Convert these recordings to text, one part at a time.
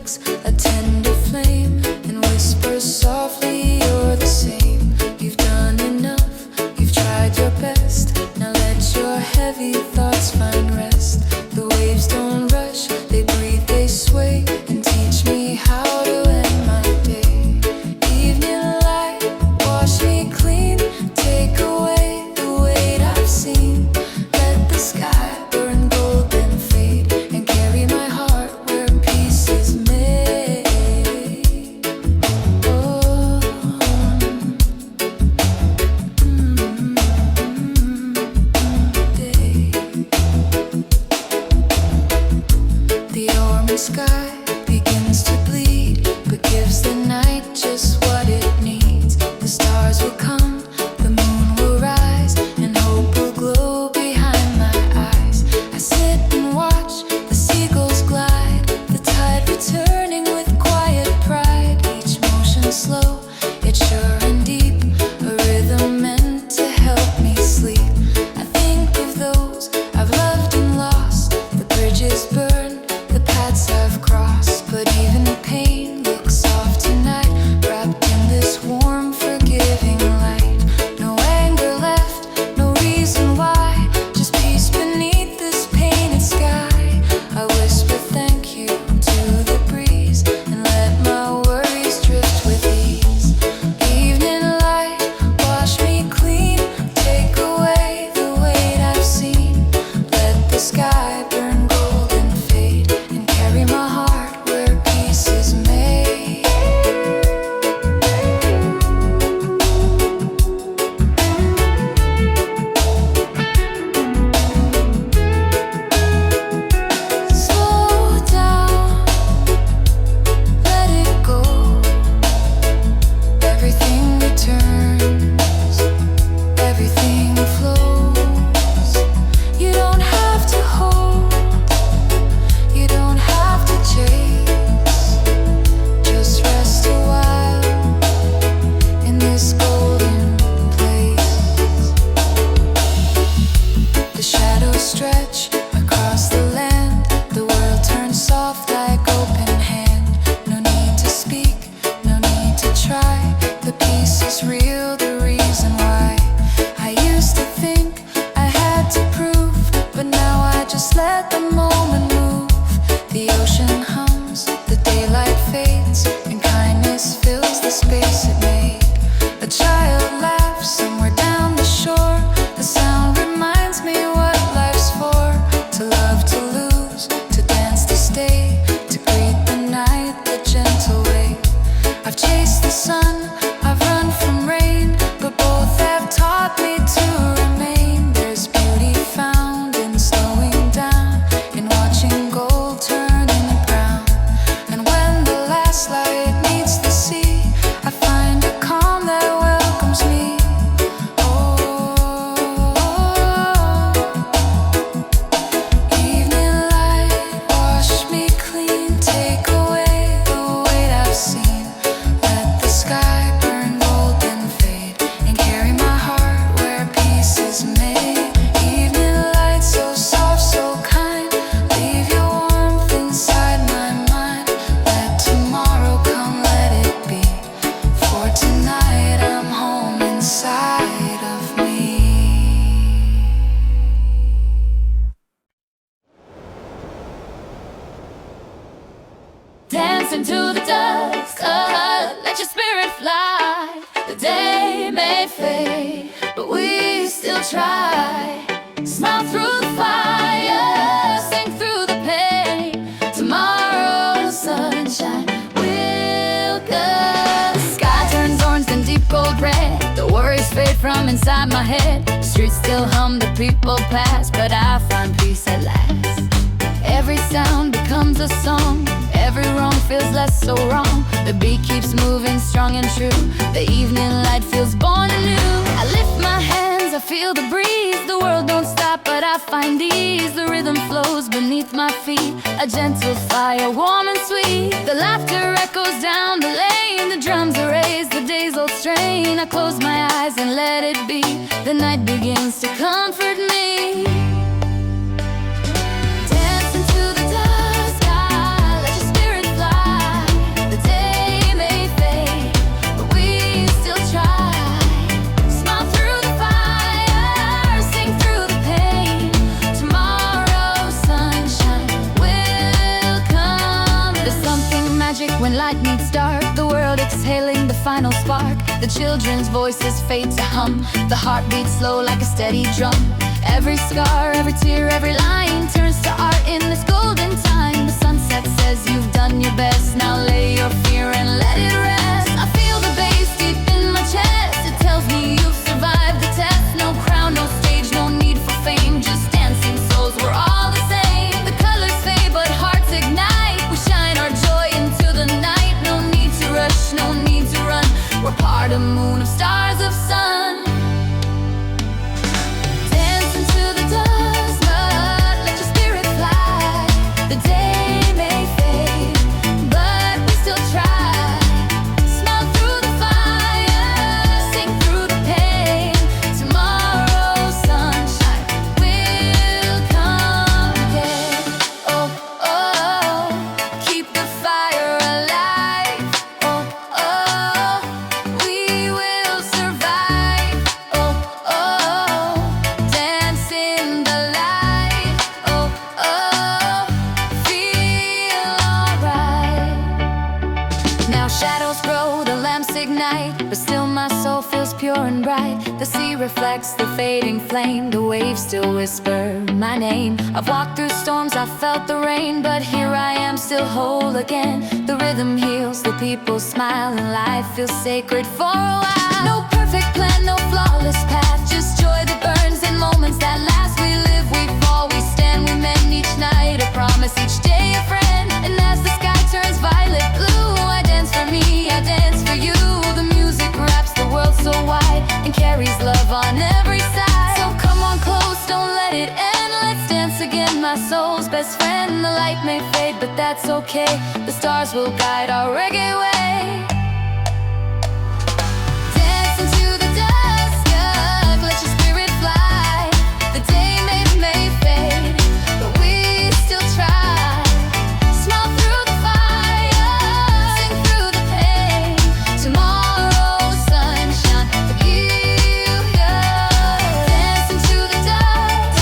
flicks a tender flame and whispers softly, you're the same. You've done enough, you've tried your best. Now let your heavy thoughts find rest. The waves don't rush, they breathe, they sway, and teach me how to end my day. Evening light, wash me clean, take away the weight I've seen. Let the sky burn gold and fade, and carry my heart where peace is made. Oh, day. The orange sky begins to bleed, but gives the night just what it needs. The stars will come, the moon will rise, and hope will glow behind my eyes. I sit and watch the seagulls glide, the tide returning with quiet pride. Each motion slow, yet sure and deep, a rhythm meant to help me sleep. I think of those I've loved and lost, the bridges burned, the paths I've crossed. But even pain looks soft tonight, wrapped in this warm, forgiving light. No anger left, no reason why, just peace beneath this painted sky. I whisper thank you to the breeze, and let my worries drift with ease. Evening light, wash me clean, take away the weight I've seen. Let the sky burn gold and fade, and carry my heart where peace is made. Slow down, let it go. Everything returns, everything flows. You don't have to hold, you don't have to chase. Just rest a while in this golden place. The shadows stretch across the land, the world turns soft like open hand. No need to speak, no need to try, the peace is real, the reason why. I used to think I had to prove, but now I just let the moment move. The ocean hums, the daylight fades, and kindness fills the space it made. A child laughs somewhere down the shore, the sound reminds me what life's for. To love, to lose, to dance, to stay, to greet the night the gentle way. I've chased the sun, I've run from rain, but both have taught me to remain. There's beauty found in slowing down, in watching gold turn into brown. And when the last light meets the sea, I find a calm that welcomes me. Evening light, wash me clean, take away the weight I've seen. Let the sky burn gold and fade, and carry my heart where peace is made. Evening light, so soft, so kind, leave your warmth inside my mind. Let tomorrow come, let it be, for tonight I'm home inside of me. Dance into the dusk, let your spirit fly. The day may fade, but we still try. Smile through the fire, sing through the pain. Tomorrow's sunshine will come. Sky turns orange, then deep gold red. The worries fade from inside my head. The streets still hum, the people pass, but I find peace at last. Every sound becomes a song, every wrong feels less so wrong. The beat keeps moving strong and true, the evening light feels born anew. I lift my hands, I feel the breeze, the world don't stop but I find ease. The rhythm flows beneath my feet, a gentle fire, warm and sweet. The laughter echoes down the lane, the drums are raised, the day's old strain. I close my eyes and let it be, the night begins to comfort me. Dance into the dusk, let your spirit fly. magic when light meets dark. The world exhaling the final spark. The children's voices fade to hum. The heart beats slow like a steady drum. Every scar, every tear, every line turns to art in this golden time. The sunset says you've done your best. Now lay your fear and let it rest. I feel the bass deep in my chest. It tells me you've survived the test. No crown, no stage, no need for fame. Just dancing souls, we're all the same. The colors fade but hearts ignite. We shine our joy into the night. No need to rush, no need to run. We're part of moon, of stars, of sun. Dance into the dusk, but let your spirit fly. The day may fade, but we still try. Smile through the fire, sing through the pain. Tomorrow's sunshine will come again. Oh, oh, keep the fire alive. Oh, oh, we will survive. Oh, oh, dance in the light. Oh, oh, feel alright. Now shadows grow, the lamps ignite, but still my soul feels pure and bright. The sea reflects the fading flame. The waves still whisper my name. I've walked through storms, I've felt the rain, but here I am still whole again. The rhythm heals, the people smile, and life feels sacred for a while. No perfect plan, no flawless path, just joy that burns in moments that last. We live, we fall, we stand, we mend each night a promise, each day a friend. And as the sky turns violet blue, I dance for me, I dance for you. The music wraps the world so wide and carries love on every side. So come on close, don't let it end. Let's dance again, my soul's best friend. The light may fade, but that's okay. The stars will guide our reggae way. Dance into the dusk, let your spirit fly. The day may fade, but we still try. Smile through the fire, sing through the pain. Tomorrow's sunshine will you dance into the dusk.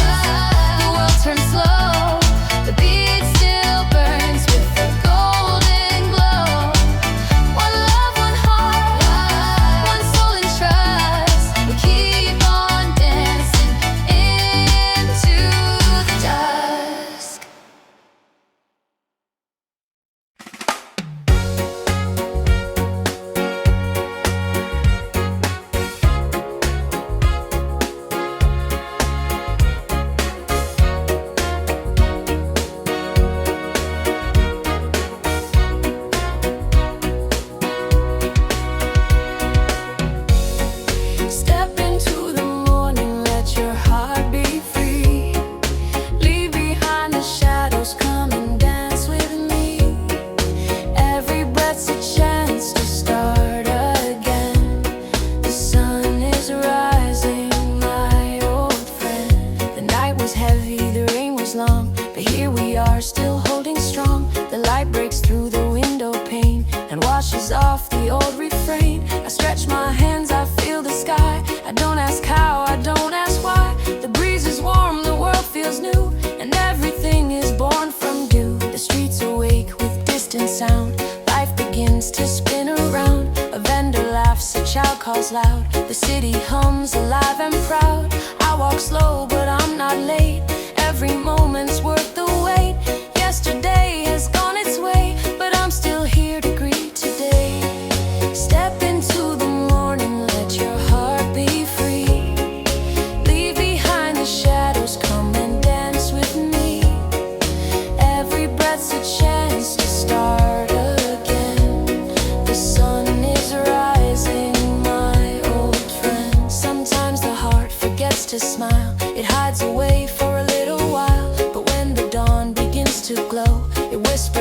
The world turns slow, the beat still burns with the golden glow. One love, one heart, one soul and trust. We keep on dancing into the dusk. Step into the morning, let your heart be free. Leave behind the shadows, come and dance with me. Every breath's a chance to start again. The sun is rising, my old friend. The night was heavy, the rain was long, but here we are still holding strong. The light breaks through the window pane and washes off the old refrain. I stretch my hands, I feel the sky. I don't ask how, I don't ask why. The breeze is warm, the world feels new, and everything is born from dew. The streets awake with distant sound. Life begins to spin around. A vendor laughs, a child calls loud. The city hums, alive and proud. I walk slow, but I'm not late. Every moment's worth the wait. Yesterday has gone its way, but I'm still here to greet today. Step into the morning, let your heart be free. Leave behind the shadows, come and dance with me. Every breath's a chance to start again. The sun is rising, my old friend. Sometimes the heart forgets to smile. It hides away for a little while, but when the dawn begins to glow, it whispers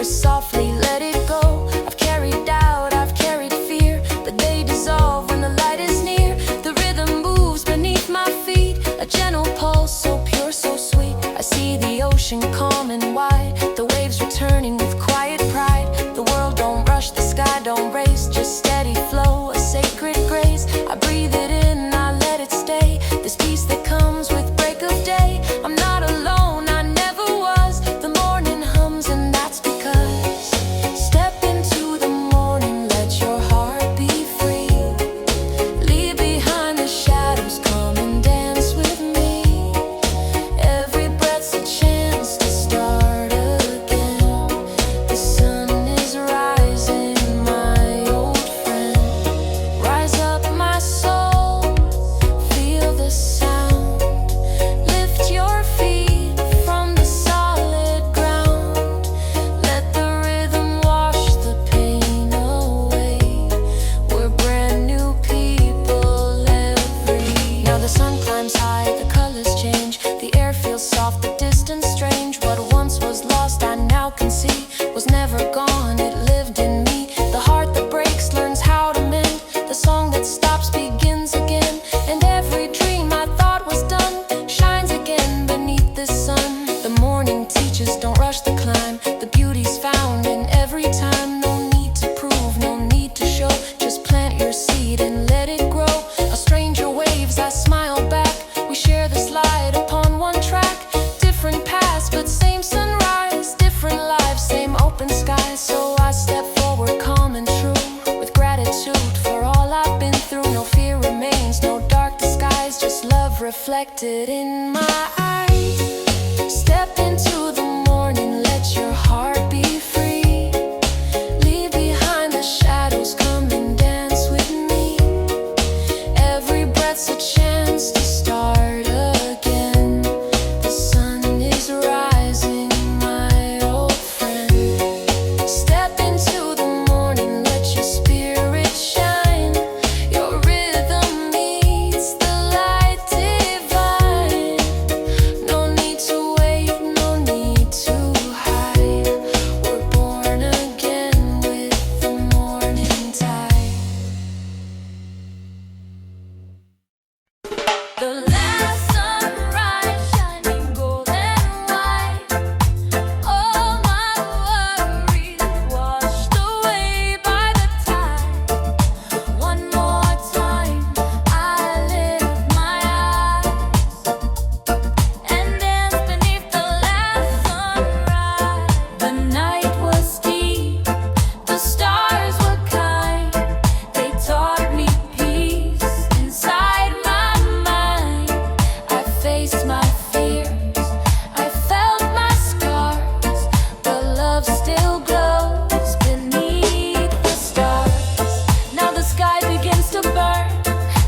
reflected in my eyes. Step into the morning, let your heart be free. Leave behind the shadows, come and dance with me. Every breath's a chance to start again. The sun is rising, my old friend. Step into the morning, let your spirit shine. Your rhythm meets the light divine. No need to wait, no need to hide. We're born again with the morning tide. The last sunrise shining golden white. All my worries washed away by the tide. One more time I lift my eyes and dance beneath the last sunrise. The night was deep, the stars were kind. They taught me peace inside my mind. I faced my fears, I felt my scars. The love still glows beneath the stars. Now the sky begins to burn,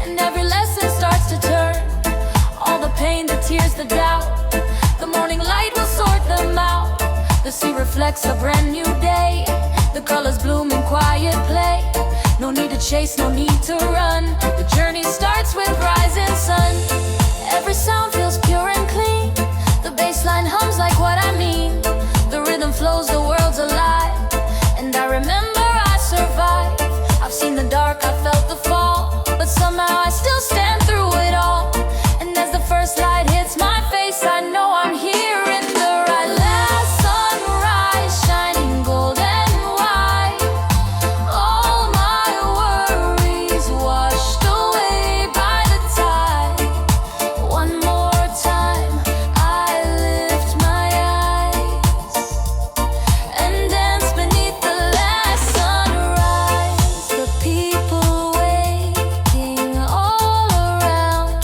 and every lesson starts to turn. All the pain, the tears, the doubt, the morning light will sort them out. The sea reflects a brand new day. The colors bloom in quiet play. No need to chase, no need to run. The journey starts with rising sun. Every sound feels pure and clean. The bass line hums like what I mean. The rhythm flows, the world's alive. And I remember I survived. I've seen the dark, I felt the fall, but somehow I still stand through it all. And as the first light hits my face, I know I'm here in the right. Last sunrise shining golden white. All my worries washed away by the tide. One more time I lift my eyes and dance beneath the last sunrise. The people waiting all around,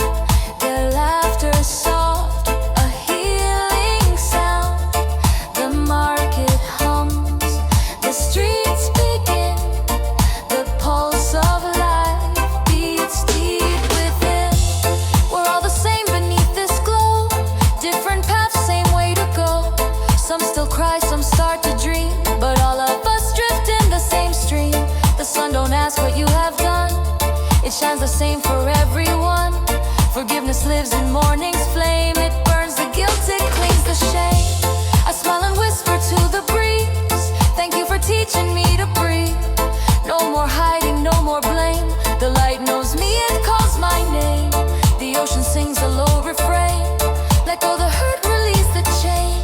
their laughter soft, a healing sound. The market hums, the streets begin. The pulse of life beats deep within. We're all the same beneath this glow. Different paths, same way to go. Some still cry, some start to dream, but all of us drift in the same stream. The sun don't ask what you have done. It shines the same for everyone. Forgiveness lives in morning's flame. It burns the guilt, it cleans the shame. I smile and whisper to the breeze. Thank you for teaching me to breathe. No more hiding, no more blame. The light knows me, it calls my name. The ocean sings a low refrain. Let go the hurt, release the chain.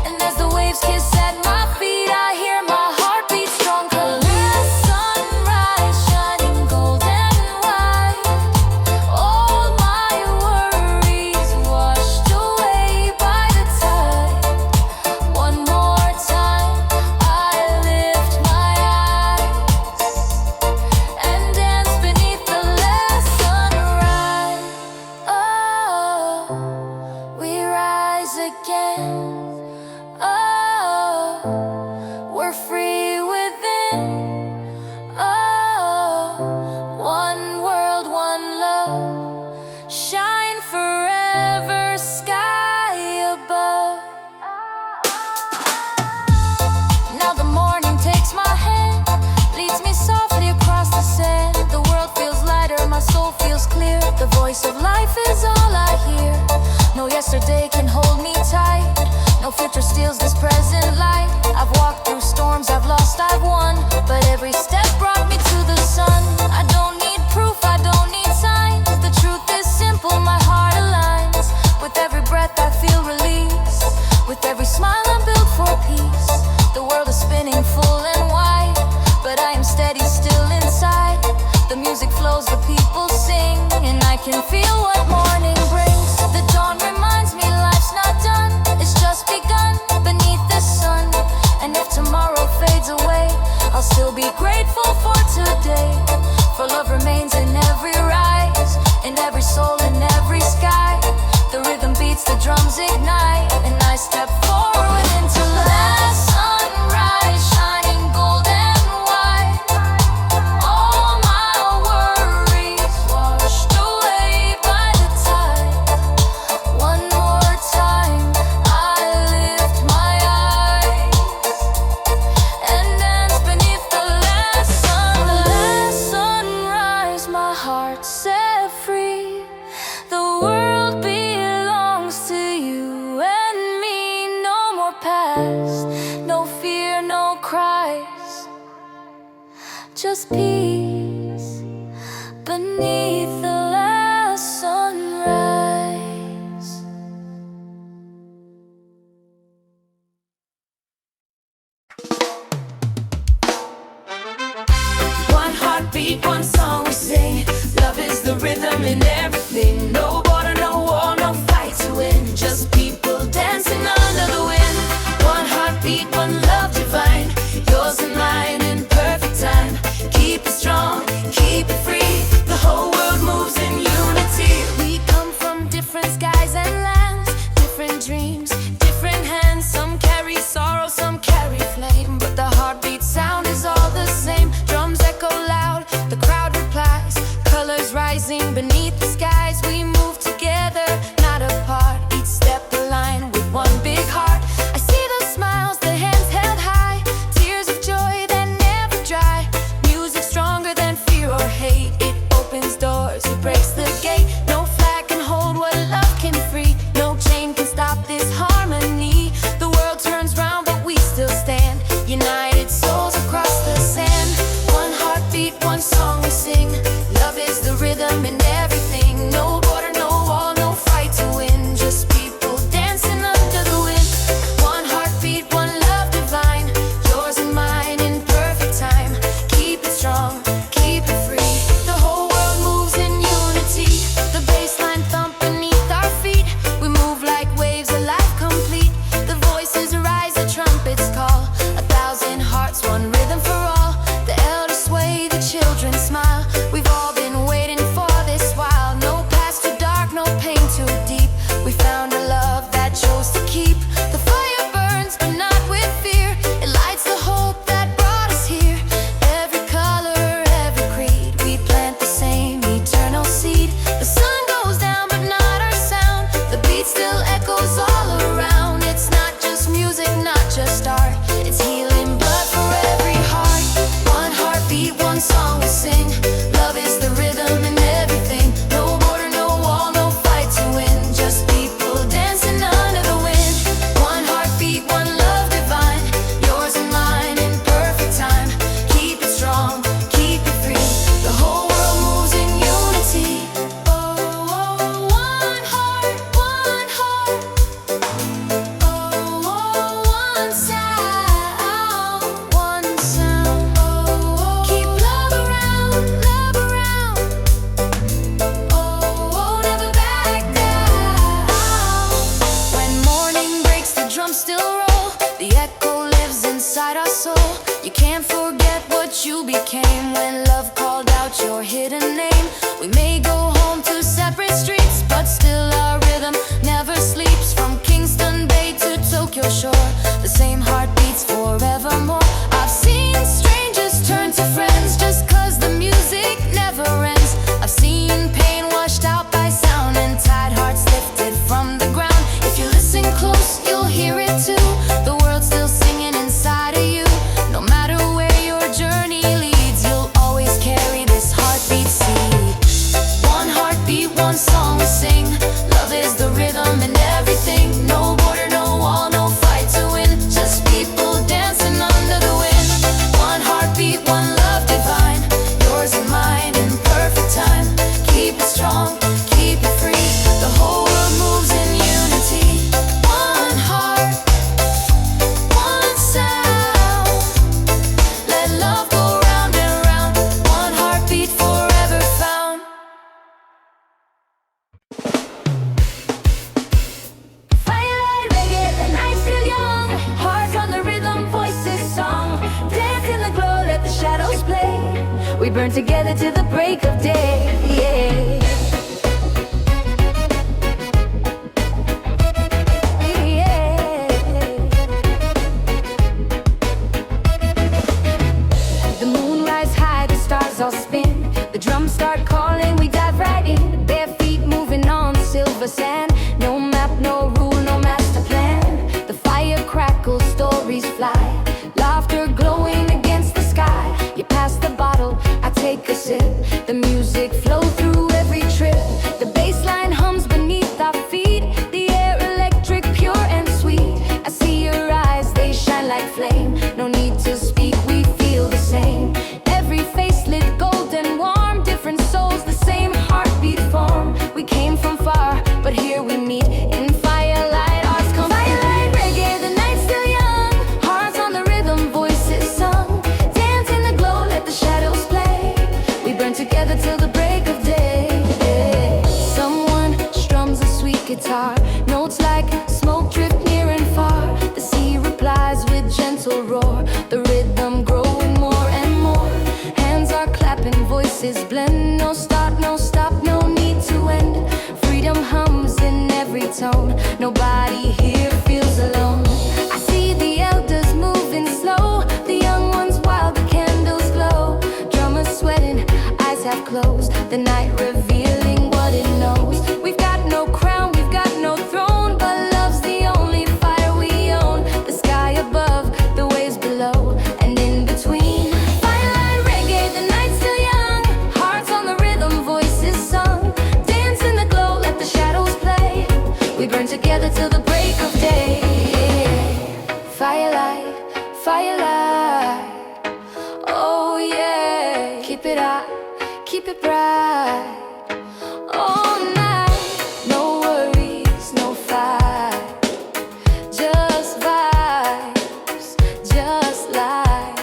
And as the waves kiss at my feet, I hear my heart beat stronger. Last sunrise shining golden white. All my worries washed away by the tide. One more time I lift my eyes and dance beneath the last sunrise. Oh, we rise again. Oh, we're free within. Oh, one world, one love. Shine forever, sky above. Now the morning takes my hand, leads me softly across the sand. The world feels lighter, my soul feels clear. The voice of life is all I hear. No yesterday can hold me tight. No future steals this present light. I've walked through storms, I've lost, I've won, but every step brought me to the sun. I don't need proof, I don't need signs. The truth is simple, my heart aligns. With every breath I feel release. With every smile I'm built for peace. The world is spinning full and wide, but I am steady still inside. The music flows, the people sing, and I can feel what morning brings. The dawn reminds me life's not done, it's just begun beneath the sun. And if tomorrow fades away, I'll still be grateful for today. For love remains in every rise, in every soul, in every sky. The rhythm beats, the drums ignite, and I step forward into last sunrise, shining golden white. All my worries washed away by the tide. One more time, I lift my eyes and dance beneath the last sunrise. My heart set free. The world belongs to you and me. No more past, no fear, no cries. Just peace beneath the last sunrise. One heartbeat, one song we sing. Love is the rhythm in everything. No border, no wall, no fight to win. Just people dancing under the wind. One heartbeat, one love divine. Yours and mine in perfect time. Keep it strong, keep it free. The whole world moves in unity. We come from different skies and lands, different dreams, different hands. Some carry sorrow, some carry flame, but the heartbeat sound is all the same. Drums echo loud, the crowd replies. Colors rising beneath the skies. We move together, not apart. Each step aligned with one big heart. I see the smiles, the hands held high. Tears of joy that never dry. Music stronger than fear or hate. It opens doors, it breaks the gate. No flag can hold what love can free. No chain can stop this harmony. The world turns round, but we still stand. United souls across the sand. One heartbeat, one song we sing. Love is the rhythm in everything. No border, no wall, no fight to win. Just people dancing under the wind. One heartbeat, one love divine. Yours and mine in perfect time. Keep it strong, keep it free. The whole world moves in unity. The bassline thump beneath our feet. We move like waves, a life complete. The voices rise, the trumpets call. 1,000 hearts, one rhythm for all. The elders sway, the children smile. We've all been waiting for this while. No past too dark, no pain too deep. We found a love that chose to keep. The fire burns, but not with fear. It lights the hope that brought us here. Every color, every creed. We plant the same eternal seed. The sun goes down, but not our sound. The beat still echoes all around. It's not just music, not just art. It's healing blood for every heart. One heartbeat, one song we sing. Love is the rhythm in everything. No border, no wall, no fight to win. Just people dancing under the wind. One heartbeat, one love divine. Yours and mine in perfect time. Keep it strong, keep it free. The whole world moves in unity. Oh, one heart, one heart. Oh, one sound, one sound. Keep love around, love around. Oh, never back down. When morning breaks, the drums still roll. The echo lives inside our soul. You can't forget what you became when love called out your hidden name. We may go home to separate streets, but still our rhythm never sleeps. From Kingston Bay to Tokyo shore, the same heart beats forevermore. I've seen strangers turn to friends just 'cause the music never ends. I've seen pain washed out by sound and tired hearts lifted from the ground. If you listen close, you'll hear it too. The world's still singing inside of you. No matter where your journey leads, you'll always carry this heartbeat seed. One heartbeat, one song we sing. Love is the rhythm in everything. No border, no wall, no fight to win. Just people dancing under the wind. One heartbeat, one love divine. Yours and mine in perfect time. Keep it strong, keep it free. The whole world moves in unity. One heart, one sound. Let love go round and round. One heartbeat forever found. Firelight reggae, the night's still young. Hearts on the rhythm, voices song. Dance in the glow, let the shadows play. We burn together till the break of day. Yeah. wheels all spin. The drums start calling, we dive right in. Bare feet moving on silver sand. No map, no rule, no master plan. The fire crackles, stories fly. Laughter glowing against the sky. You pass the bottle, I take a sip. The music flows through every trip. The bass line hums beneath our feet. The air electric, pure and sweet. I see your eyes, they shine like flame. No need to speak, we feel the same. Every face lit golden warm. Different souls, the same heartbeat form. We came from far, but here we meet in firelight. Ours come firelight reggae, the night's still young. Hearts on the rhythm, voices sung. Dance in the glow, let the shadows play. We burn together till the break of day. Someone strums a sweet guitar. Notes like smoke drift near and far. The sea replies with gentle roar. The rhythm growing more and more. Hands are clapping, voices blend. No start, no stop, no need to end. Freedom hums in every tone. Nobody here feels alone. I see the elders moving slow. The young ones wild, the candles glow. Drummers sweating, eyes half closed. The night revealing what it knows. We've got no crown, we've got no throne, but love's the only fire we own. The sky above, the waves below, and in between. Firelight reggae, the night's still young. Hearts on the rhythm, voices sung. Dance in the glow, let the shadows play. We burn together till the break of day. Firelight, firelight. Oh yeah, keep it up, keep it bright. All night, no worries, no fight. Just vibes, just light.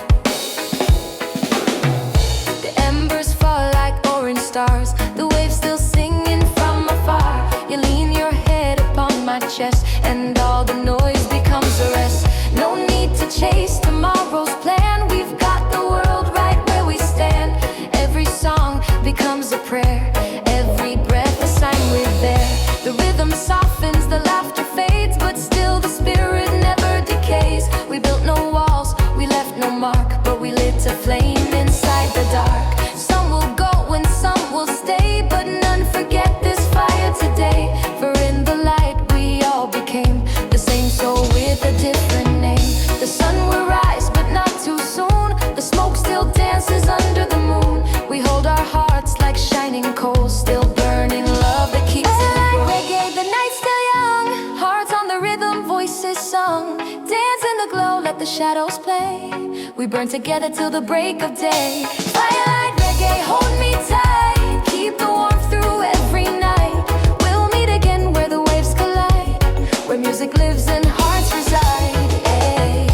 The embers fall like orange stars. The waves still singing from afar. You lean your head upon my chest, and all the noise becomes a rest. No need to chase tomorrow's plan. We've got the world right where we stand. Every song becomes a prayer. Every breath a sign we're there. The rhythm softens, the laughter fades, but still the spirit never decays. We built no walls, we left no mark, but we lit a flame inside the dark. Some will go and some will stay, but none forget this fire today. For in the light we all became the same soul with a different name. The sun will rise, but not too soon. The smoke still dances under the moon. We hold our hearts like shining coals, still burning love that keeps it growing. Reggae, the night's still young. Hearts on the rhythm, voices sung. Dance in the glow, let the shadows play. We burn together till the break of day. Firelight reggae, hold me tight. Keep the warmth through every night. We'll meet again where the waves collide, where music lives and hearts reside. Hey,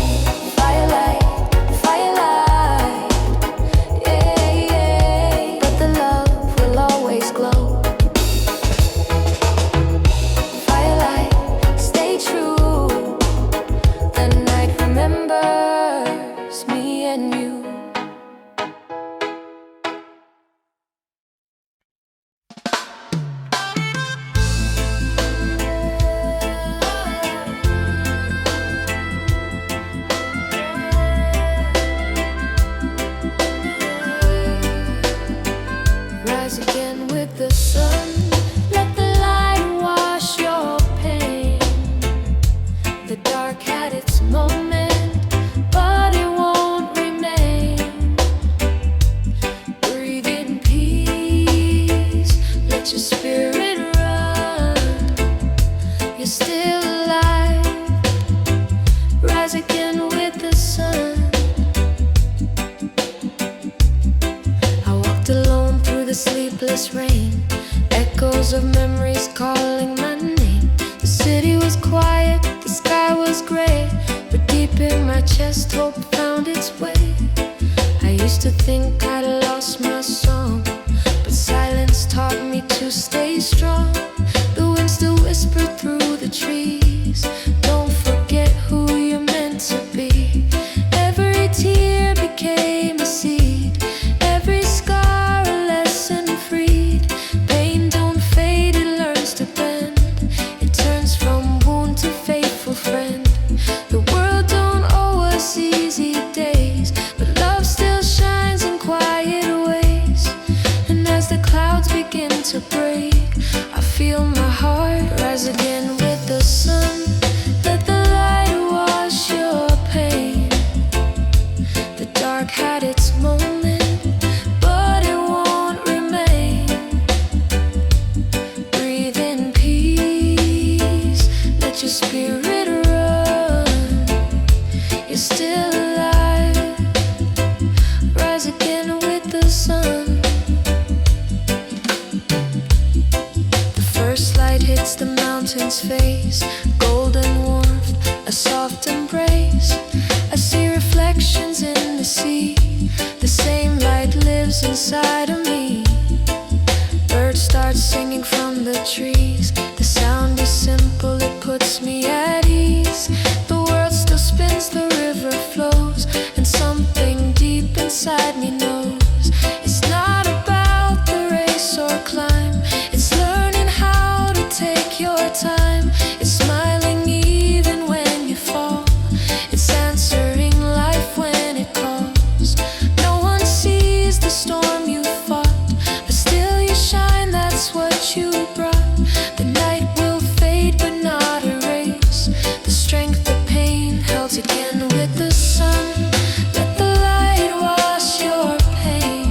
firelight, firelight. Yeah, yeah. But the love will always glow. Firelight, stay true. The night remembers me and you. Rise again with the sun. Let the light wash your pain. The dark had its moment, but it won't remain. Breathe in peace, let your spirit run. You're still alive. Rise again with the sun. I walked alone through the sleepless rain. Echoes of memories calling my name. The city was quiet, the sky was gray, but deep in my chest hope found its way. I used to think I'd lost my song, but silence taught me to stay strong. The wind still whispered through the trees. Don't forget who you're meant to be. Every tear became a seed. Every scar a lesson freed. Pain don't fade, it learns to bend. It turns from wound to faithful friend. The world don't owe us easy days, but love still shines in quiet ways. again with the sun. The first light hits the mountain's face, golden warmth, a soft embrace. I see reflections in the sea, the same light lives inside of me. Birds start singing from the trees, the sound is simple, it puts me at ease. The world still spins, the river flows, and something deep inside me knows it's not about the race or climb, it's learning how to take your time. It's smiling even when you fall, it's answering life when it calls. No one sees the storm you fought, but still you shine, that's what you brought. The night will fade but not erase the strength, the pain held again with the sun. Let the light wash your pain.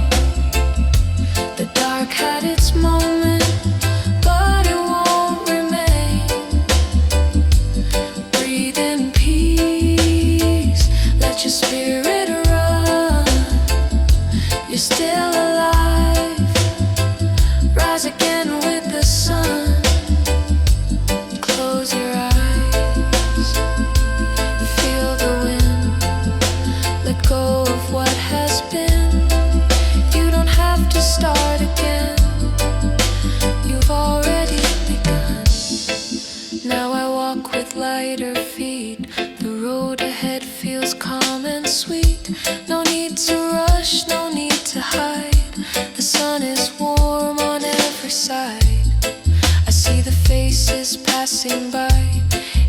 The dark had its moment, but it won't remain. Breathe in peace, let your spirit run. You're still alive, rise again with the sun. Close your eyes, feel the wind, let go of what has been. You don't have to start again, you've already begun. Now I walk with lighter feet, the road ahead feels calm and sweet. No need to rush, no need to hide, the sun is warm on every side. I see the faces passing by,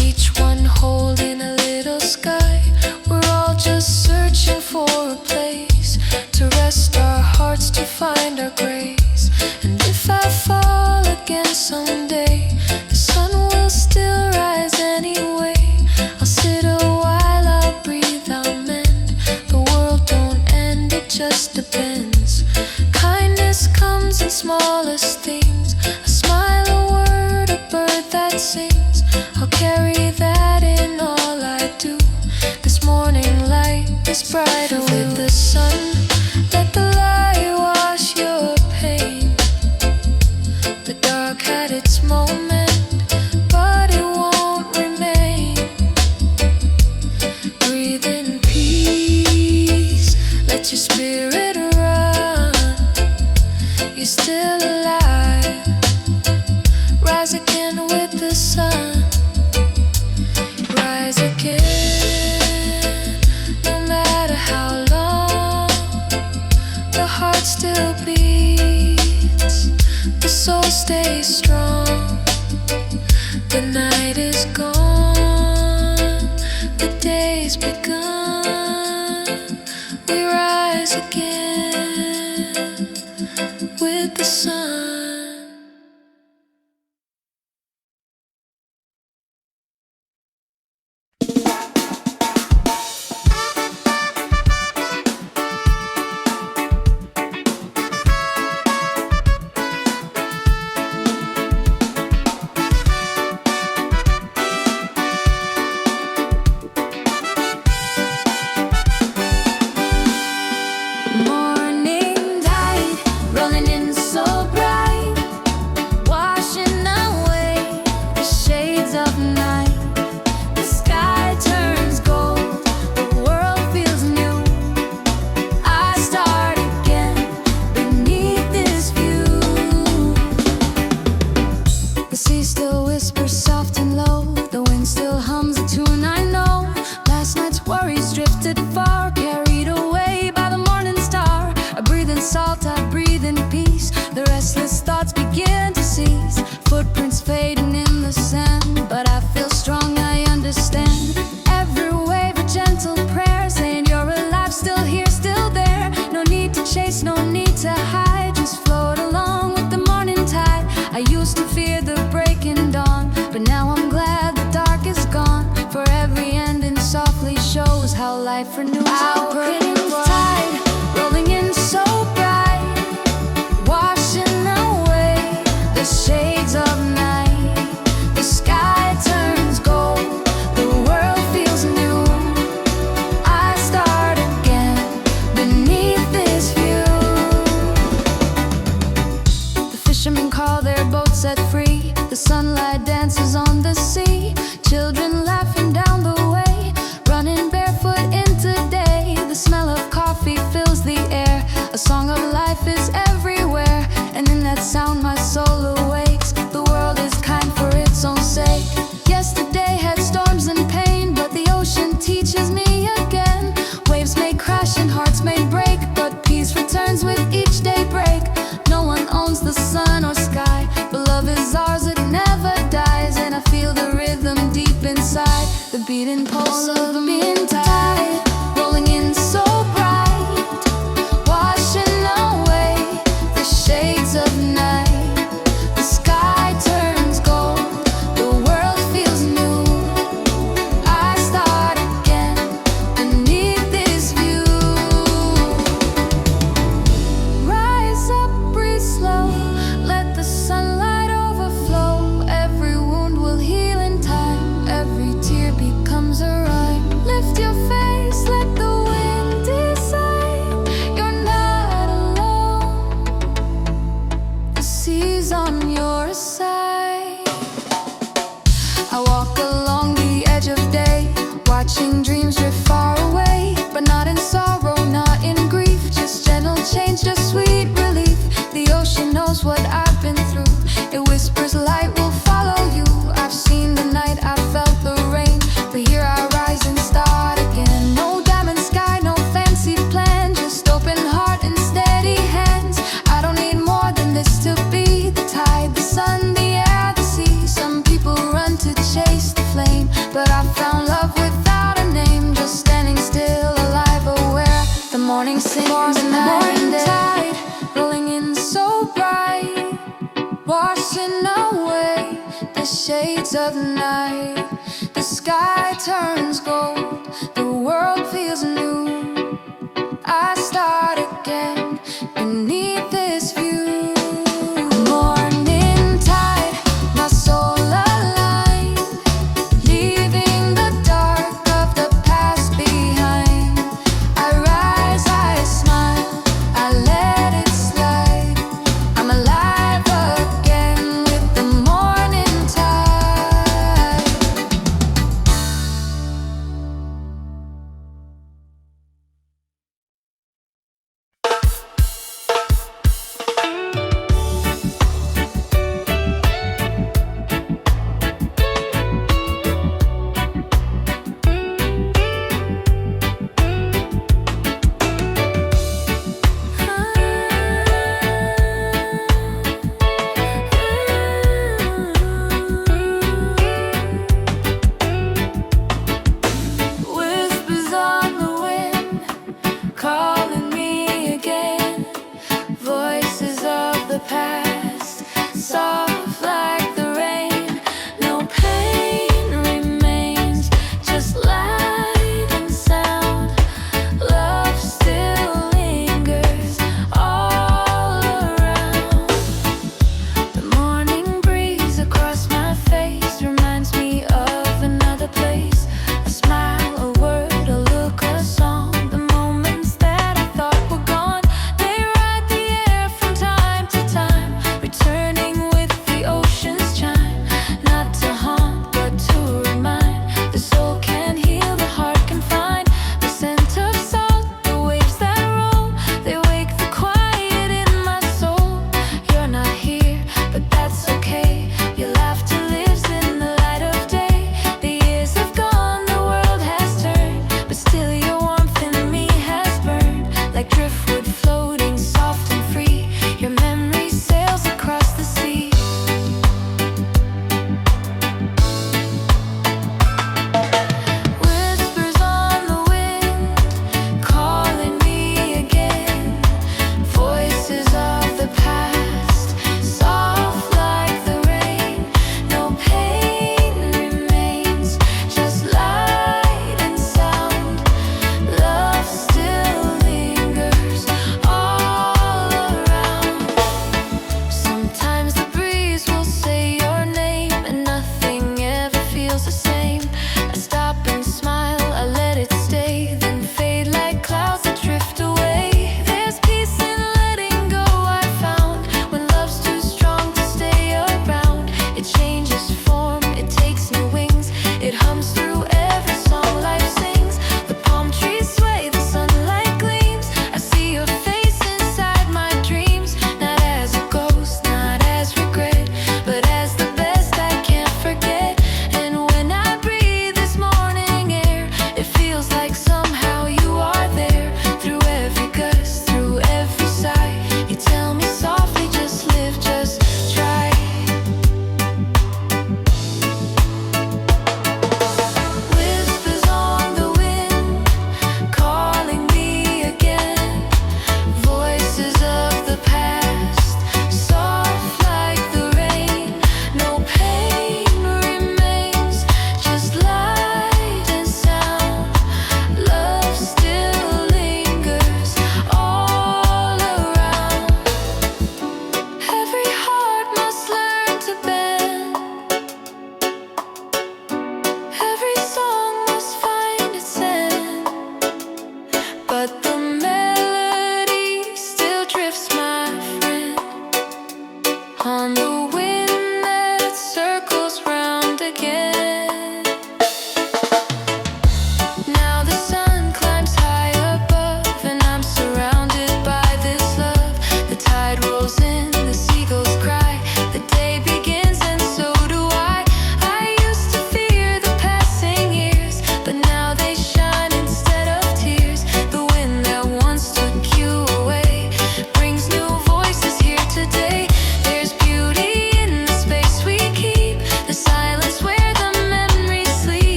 each one holding a little sky. We're all just searching for a place to rest our hearts, to find our grace. And if I fall again someday, the sun will still rise anyway. I'll sit a while, I'll breathe, I'll mend. The world don't end, it just depends. Kindness comes in smallest things, a smile, a word, a bird that sings. I'll carry that in all I do. This morning light is brighter with the sun. Let the light wash your pain. The dark had its moment, but it won't remain. Breathe in peace, let your spirit run. You're still alive, rise again with the sun. Rise again, no matter how long. The heart still beats, the soul stays strong. The night is gone, the day's begun. We rise again with the sun. Morning light rolling in so bright, washing away the shades of night. The sky turns gold, the world feels new. I start again beneath this view. The sea still whispers soft and low, the wind still hums a tune I know. Last night's worries drifted far, carried away by the morning star. I breathe in salt, I breathe in peace. The restless thoughts begin to cease. Footprints fading in the sand, but I feel strong, I understand. Every wave a gentle prayer, saying you're alive, still here, still there. No need to chase, no need to hide, just float along with the morning tide. I used to fear the breaking dawn, but now I'm glad the dark is gone. For every ending softly shows how life renews. Our tide rolling in so bright, washing away the shades of night. The sky turns gold, the world feels new. I start again beneath this song of life is everywhere, and in that sound my soul awakes. The world is kind for its own sake. Yesterday had storms and pain, but the ocean teaches me again. Waves may crash and hearts may break, but peace returns with each daybreak. No one owns the sun or sky, but love is ours, it never dies. And I feel the rhythm deep inside, the beating pulse of the midnight, rolling in so bright, washing away the shades of night. The sky turns gold, the world feels new. I start again beneath this view. Rise up, breathe slow, let the sunlight overflow. Every wound will heal in time, every tear becomes a rhyme. Lift your face, let the wind decide. You're not alone, the sea's on your side. I walk along the edge of day, watching dreams drift far away, but not in sorrow, not in grief, just gentle change, just sweet relief. The ocean knows what I've been through, it whispers light will follow you. I've seen the night, I felt the rain, but here I rise and start again. No diamond sky, no fancy plan, just open heart and steady hands. I don't need more than this to be the tide, the sun, the air, the sea. Some people run to chase the flame, but I found love without a name, just standing still, alive, aware. The morning sings and the morning tide, rolling in so bright, washing away the shades of night. The sky turns gold, the world feels new. I start again beneath this view. Morning tide, my soul aligned, leaving the dark of the past behind. I rise, I smile, I let it slide. I'm alive again with the morning tide.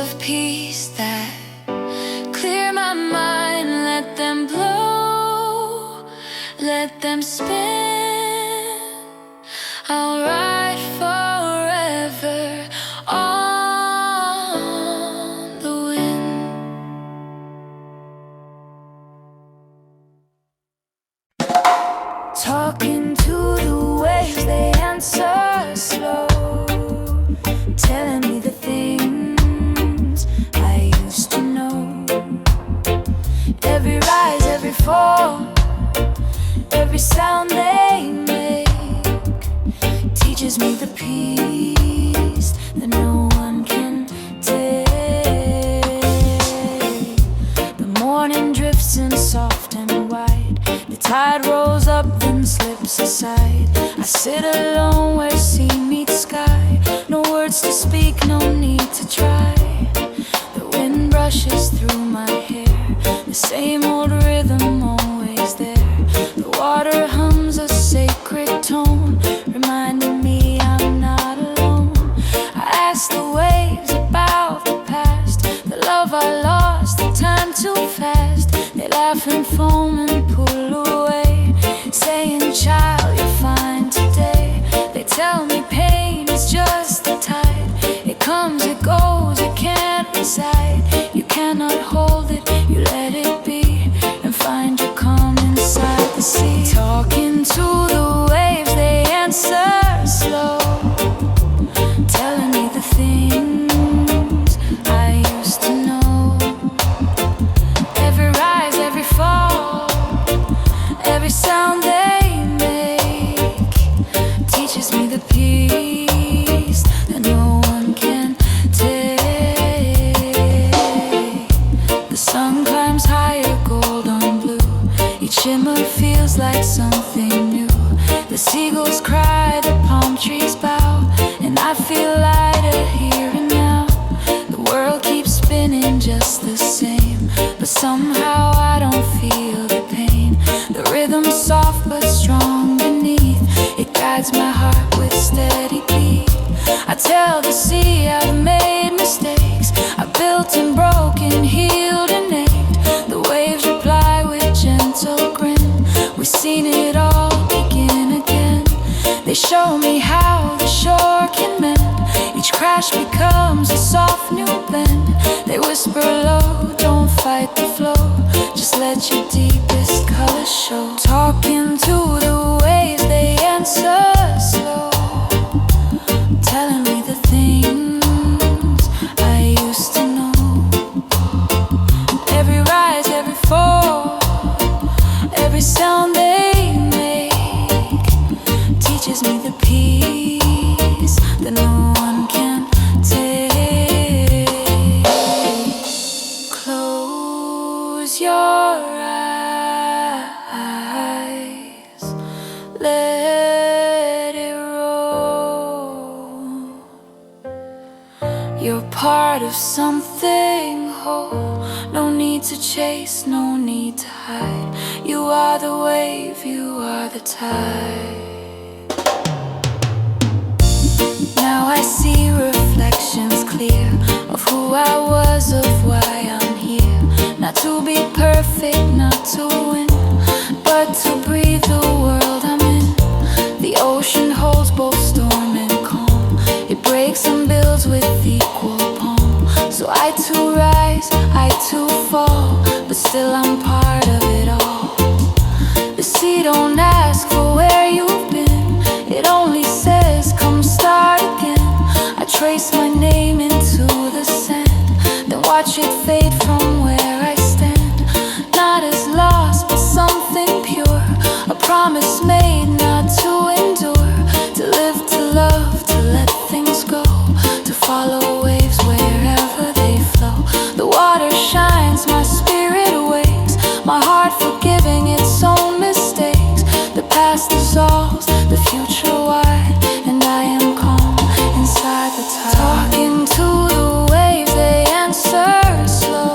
of peace that clear my mind. Let them blow, let them spin. I'll ride forever on the wind. Talking to the waves, they answer slow, telling me the things I used to know. Every rise, every fall, every sound they make teaches me the peace that no one can take. The morning drifts in soft and wide, the tide rolls up then slips aside. I sit alone where sea meets sky, no words to speak, no need to try. The wind brushes through my hair, the same old rhythm always there. The water hums a sacred tone, reminding me I'm not alone. I ask the waves about the past, the love I lost, the time too fast. They laugh and foam and pull away, saying, child, you're fine today. They tell me pain is just the tide, it comes, it goes, it can't reside. You cannot hold it, you let it be, and find your calm inside the sea. Talking to the waves, they answer slow, telling me the things I used to know. Every rise, every fall, every sound they make teaches me the peace that no one can take. The sun climbs higher, gold on blue, each shimmer feels like something new. The seagulls cry, the palm trees bow, and I feel lighter here and now. The world keeps spinning just the same, but somehow I don't feel the pain. The rhythm's soft but strong beneath, it guides my heart with steady beat. I tell the sea I've made mistakes, I built and broke and healed and ached. The waves reply with gentle grin, we've seen it all begin again. They show me how the shore can mend, each crash becomes a soft new bend. They whisper low, don't fight the flow, just let your deepest colors show. Talking to the waves, they answer slow, telling me the things I used to know. Every rise, every fall, every sound they make teaches me the peace that no one can take. Close your eyes, let it roll. You're part of something whole, no need to chase, no need to hide. You are the wave, you are the tide. Now I see reflections clear of who I was, of why I'm here. Not to be perfect, not to win, but to breathe the world I'm in. The ocean holds both storm and calm, it breaks and builds with equal palm. So I too rise, I too fall, but still I'm part of it all. The sea don't ask for where you've been, it only says come start again. I trace my name into the sand, then watch it fade from where I stand. Not as lost, but something pure, a promise made not to endure. To live, to love, to let things go, to follow waves wherever they flow. The water shines, my spirit awakes, my heart forgiving its own mistakes. The past dissolves, the future wide, and I am calm inside the tide. Talking to the waves, they answer slow,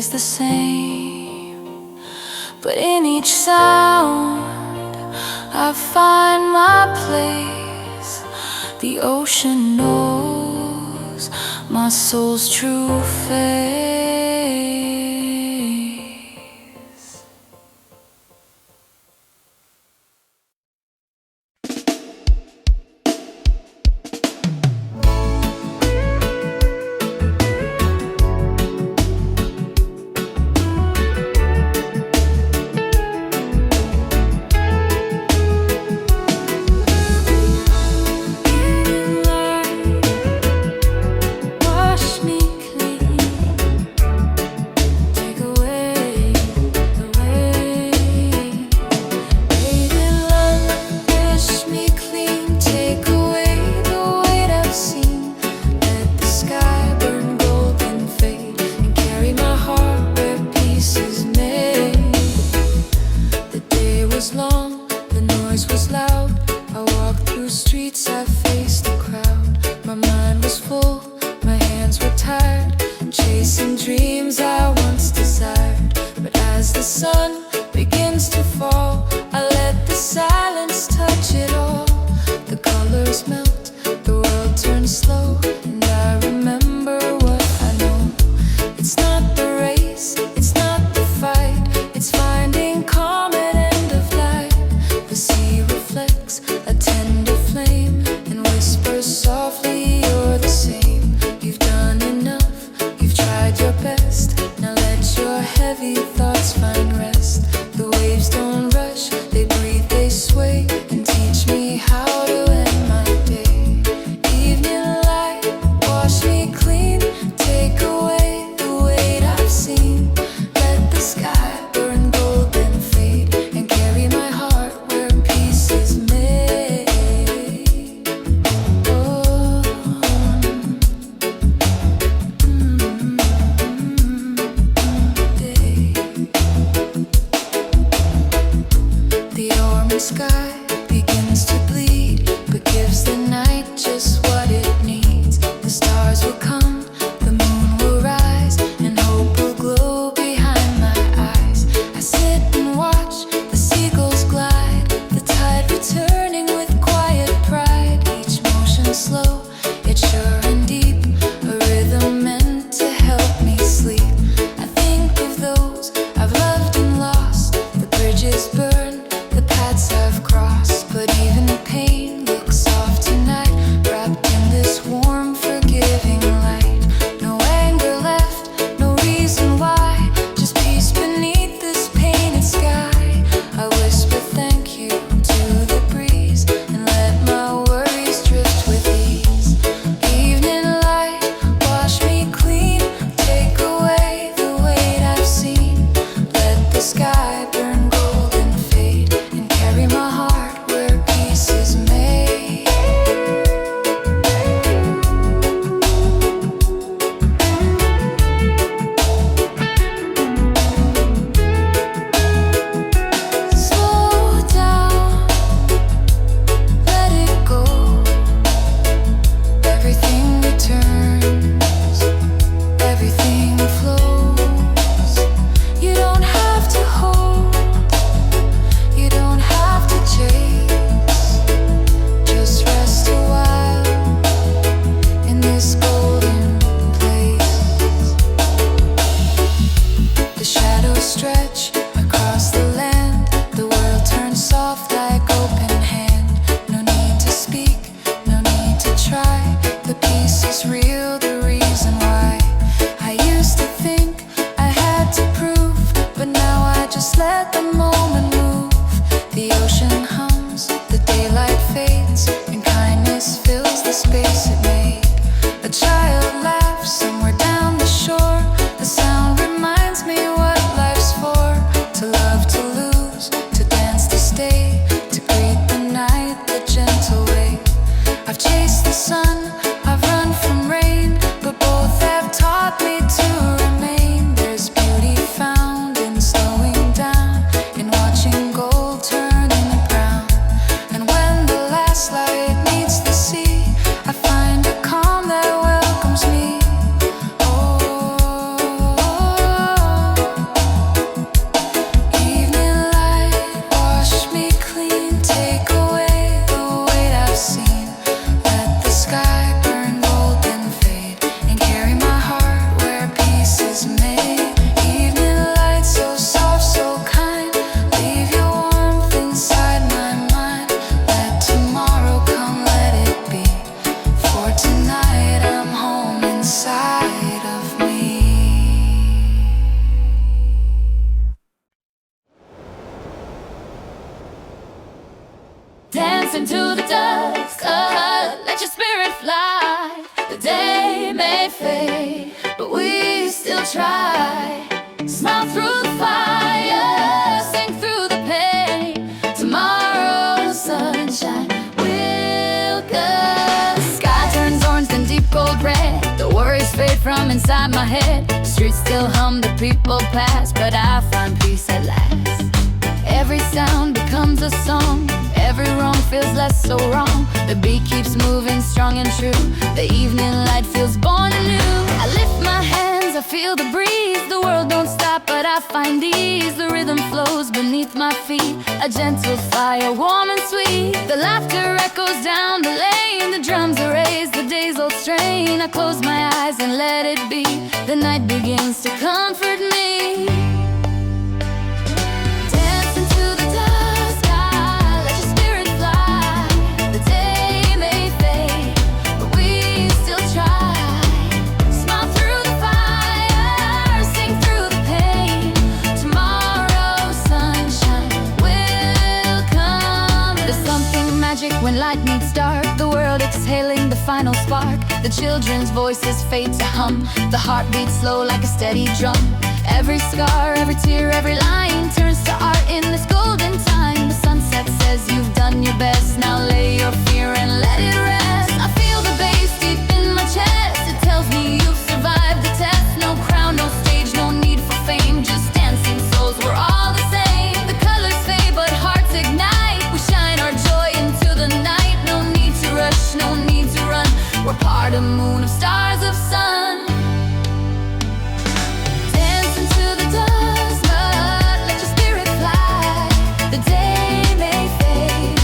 stays the same, but in each sound I find my place. The ocean knows my soul's true face. into the dusk. Let your spirit fly. The day may fade, but we still try. Smile through the fire, sing through the pain. Tomorrow's sunshine will come. Sky turns orange, then deep gold red. The worries fade from inside my head. The streets still hum, the people pass, but I find peace at last. Every sound becomes a song. Every wrong feels less so wrong. The beat keeps moving strong and true. The evening light feels born anew. I lift my hands, I feel the breeze. The world don't stop, but I find ease. The rhythm flows beneath my feet. A gentle fire, warm and sweet. The laughter echoes down the lane. The drums are raised, the day's old strain. I close my eyes and let it be. The night begins to comfort me. When light meets dark, the world exhaling the final spark. The children's voices fade to hum. The heart beats slow like a steady drum. Every scar, every tear, every line turns to art in this golden time. The sunset says you've done your best. Now lay your fear and let it rest. I feel the bass deep in my chest. It tells me you've survived the test. No crown, no stage, no need for fame. Just dancing souls, we're all the same. The colors fade but hearts ignite. We shine our joy into the night. No need to rush, no need to run. We're part of moon, of stars, of sun. Dance into the dusk, but let your spirit fly. The day may fade,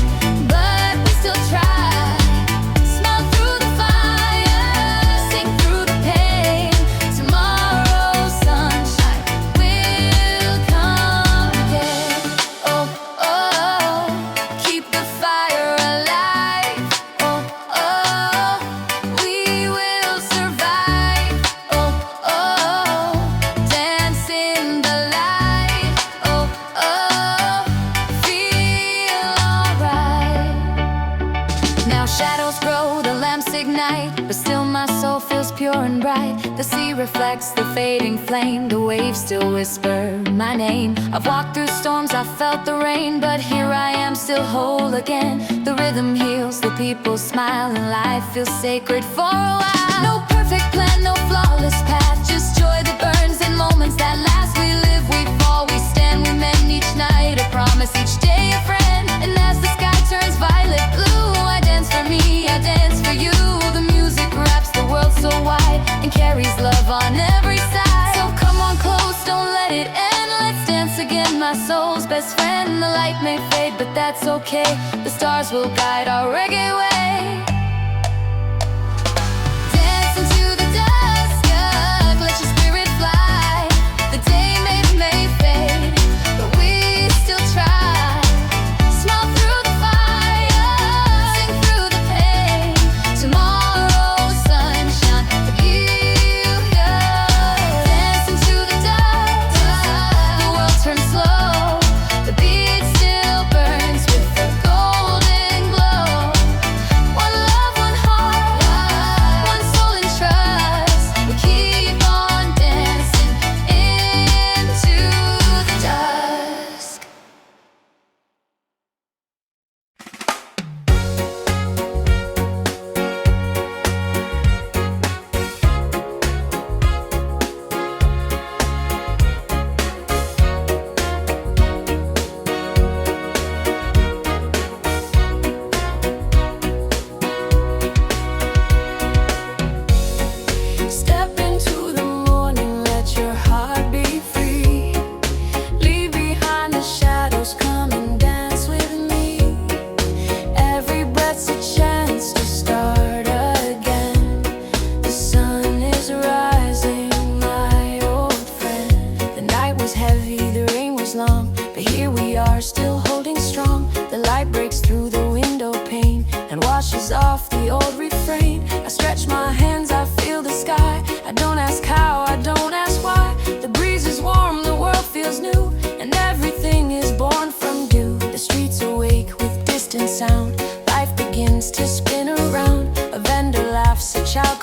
but we still try. Smile through the fire, sing through the pain. Tomorrow's sunshine will come again. Oh, oh, oh, keep the fire alive. Oh, oh, we will survive. Oh, oh, dance in the light. Oh, oh, feel alright. Now shadows grow, the lamps ignite, but still my soul feels pure and bright. The sea reflects the fading flame. The waves still whisper my name. I've walked through storms, I've felt the rain, but here I am still whole again. The rhythm heals, the people smile, and life feels sacred for a while. No perfect plan, no flawless path, just joy that burns and moments that last. We live, we fall, we stand, we mend each night. A promise each day a friend. And as the sky turns violet blue, I dance for me, I dance for you. The music wraps the world so wide and carries love on every side. So come on close, don't let it end. Let's dance again, my soul's best friend. The light may fade, but that's okay. The stars will guide our reggae way. Dance into the dusk, let your spirit fly. The day may fade, but we still try. Smile through the fire, sing through the pain. Tomorrow's sunshine will give you. Dance into the dusk, the world turns slow. The beat still burns with the golden glow. One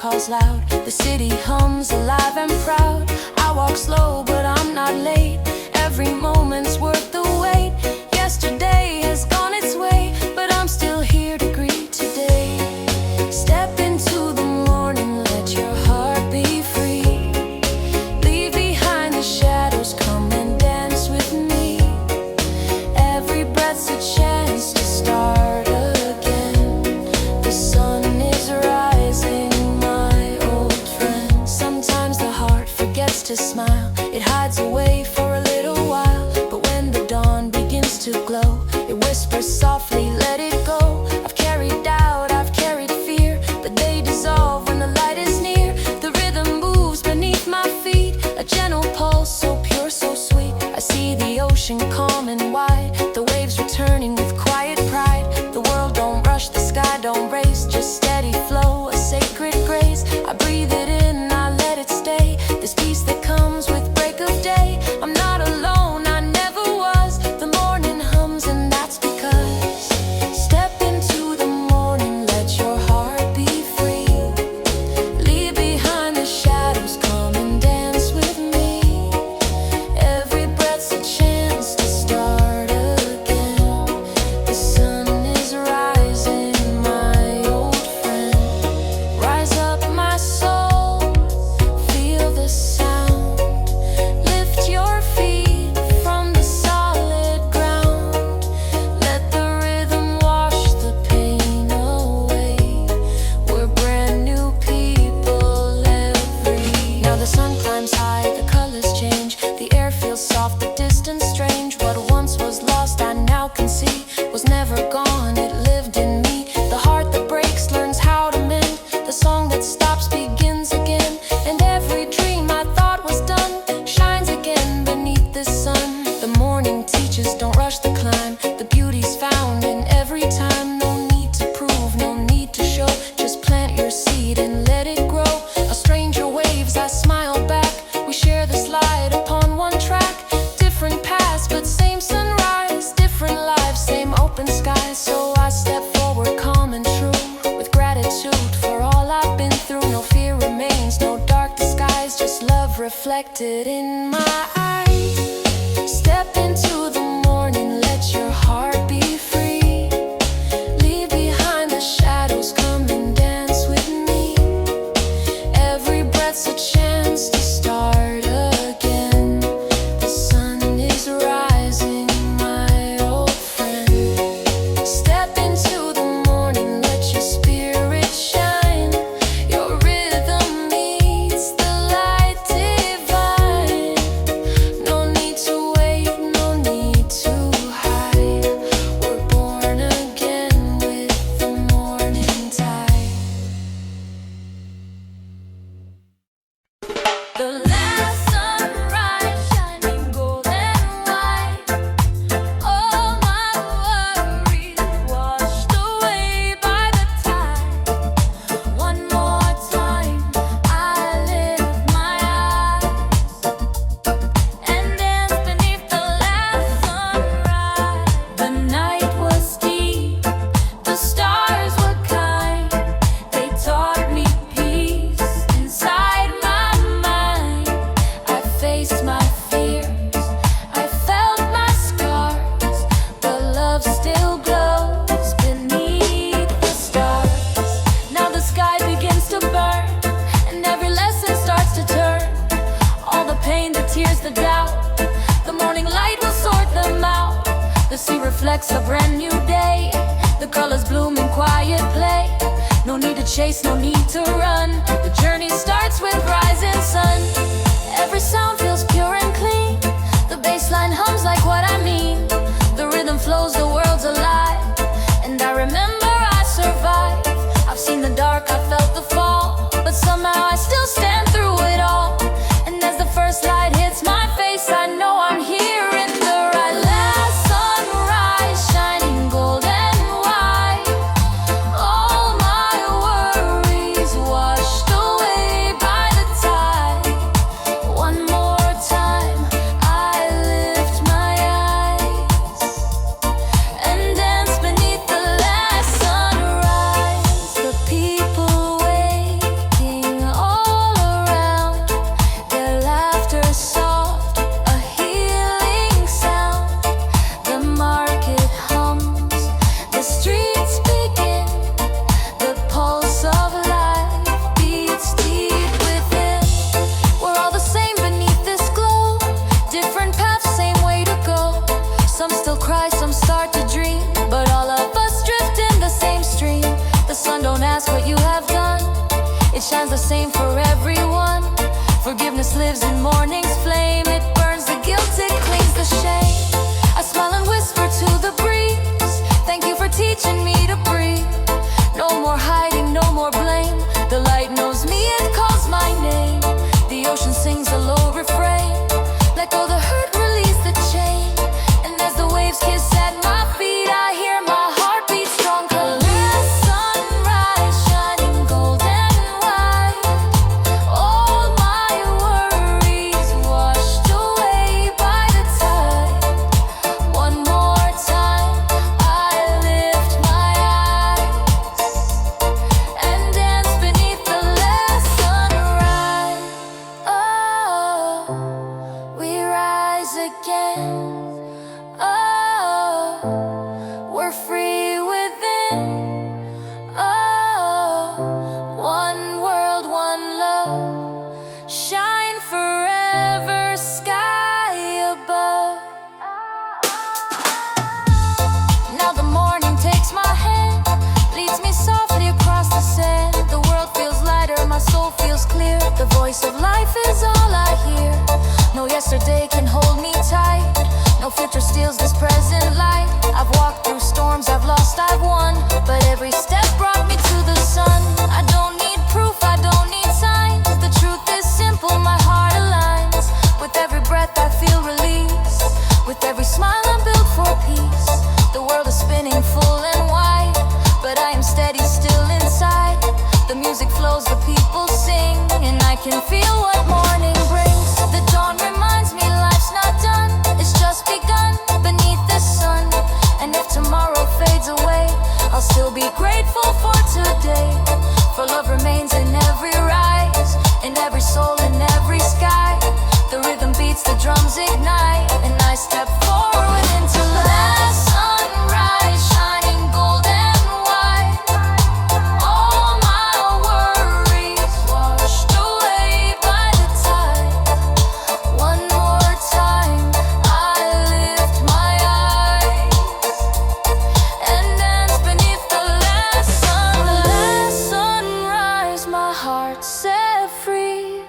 calls loud. The city hums alive and proud. I walk slow, but I'm not late. Every moment's worth the wait. Yesterday has gone its way, but I'm still here to greet today. Step into the morning, let your heart be free. Leave behind the shadows, come and dance with me. Every breath's a chance to start again. The sun is rising, my old friend. Sometimes the heart forgets to smile. It hides away for a little while, but when the dawn begins to glow, it whispers softly, let it go. I've carried doubt, I've carried fear, but they dissolve when the light is near. The rhythm moves beneath my feet, a gentle pulse, so pure, so sweet. I see the ocean calm and wide, the waves returning with quiet pride. The world don't rush, the sky don't race, just steady flow, a sacred grace. I breathe it in, I let it stay, this peace that comes with break of day. I'm not alone, I never was. The morning hums and that's because step into the morning, let your heart be free. Leave behind the shadows, come and dance with me. Every breath's a chance to start again. The sun is rising, my old friend. Rise up, my soul, feel the sound. Lift your feet from the solid ground. Let the rhythm wash the pain away. We're brand new people every. Now the sun climbs high, the colors change. The air feels soft, the distance strange. What once was lost, I now can see, was never gone, it lived in me. The heart that breaks learns how to mend. The song that stops begins again. And every dream I thought was done shines again beneath the sun. The morning teaches, don't rush the climb. The beauty's found in every time. No need to prove, no need to show. Just plant your seed and let it grow. A stranger waves, I smile back. We share this light upon one track. Different paths, but same sunrise. Different lives, same open skies. So I step forward, calm and true, with gratitude for all I've been through. No fear remains, no dark disguise, just love reflected in my eyes. Step into the morning, let your heart be free. Leave behind the shadows, come and dance with me. Every breath's a chance to start again. The sun is rising, my old friend. Step into the morning, let your spirit shine. Your rhythm meets the light divine. No need to wait, no need to hide. We're born again with the morning tide. The last sunrise shining golden white. All my worries washed away by the tide. One more time I lift my eyes and dance beneath the last sunrise. The night was deep, the stars were kind. They taught me peace inside my mind. I faced my fears, I felt my scars, but love still glows beneath the stars. Now the sky begins to burn, and every lesson starts to turn. All the pain, the tears, the doubt, the morning light will sort them out. The sea reflects a brand new day. The colors bloom in quiet play. No need to chase, no need to run. The journey starts with rising sun. Every sound feels pure and clean. The bass line hums like what I mean. The rhythm flows, the world's alive. And I remember I survived. I've seen the dark, I felt the fall, but somehow I still stand through it all. And as the first light hits my face, I know I'm here in the right. Last sunrise shining golden white. All my worries washed away by the tide. shines the same for everyone. Forgiveness lives in morning's flame. It burns the guilt, it cleans the shame. I smile and whisper to the breeze. Thank you for teaching me to breathe. No more hiding, no more blame. The light knows me, it calls my name. The ocean sings a low refrain. Let go the hurt, release the chain. And as the waves kiss at my feet, I hear my heart beat strong. Last sunrise shining golden white. All my worries washed away by the tide. One more time I lift my eyes and dance beneath the last sunrise. Oh, we rise again. Oh, we're free within. Oh, one world, one love. Shine forever, sky above. Now the morning takes my hand, leads me softly across the sand. The world feels lighter, my soul feels clear. The voice of life is all I hear. No yesterday can hold me tight. No future steals this present light. I've walked through storms, I've lost, I've won. But every step brought me to the sun. I don't need proof, I don't need signs. The truth is simple, my heart aligns. With every breath I feel release. With every smile I'm built for peace. The world is spinning full and wide, but I am steady still inside. The music flows, the people sing, and I can feel what morning brings. The dawn reminds me life's not done, it's just begun beneath the sun. And if tomorrow fades away, I'll still be grateful for today. For love remains in every rise, in every soul, in every sky. The rhythm beats, the drums ignite, and I step forward into last sunrise shining golden white. All my worries washed away by the tide. One more time I lift my eyes and dance beneath the last sun. The last sunrise, my heart set free.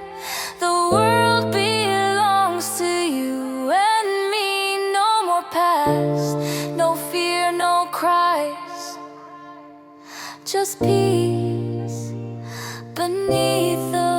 The world belongs to you and me. No more past, no fear, no cries. Just peace beneath the